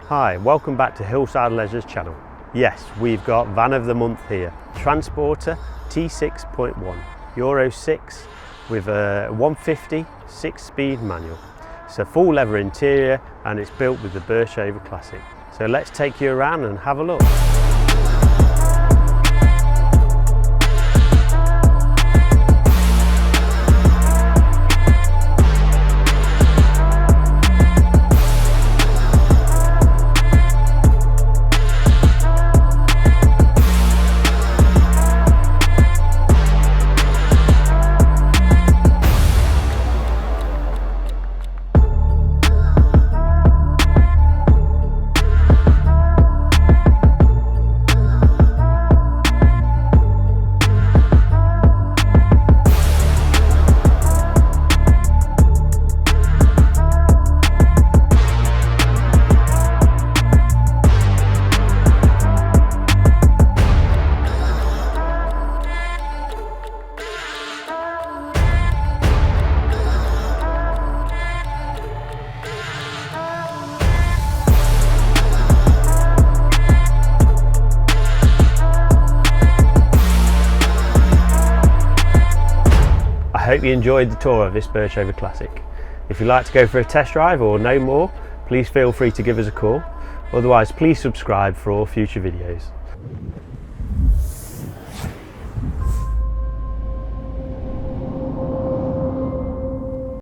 Hi, welcome back to Hillside Leisure's channel. Yes, we've got Van of the Month here. Transporter T6.1, Euro 6 with a 150 6-speed manual. It's a full leather interior and it's built with the Birchover Classic. So let's take you around and have a look. I hope you enjoyed the tour of this Birchover Classic. If you'd like to go for a test drive or know more, please feel free to give us a call. Otherwise, please subscribe for all future videos.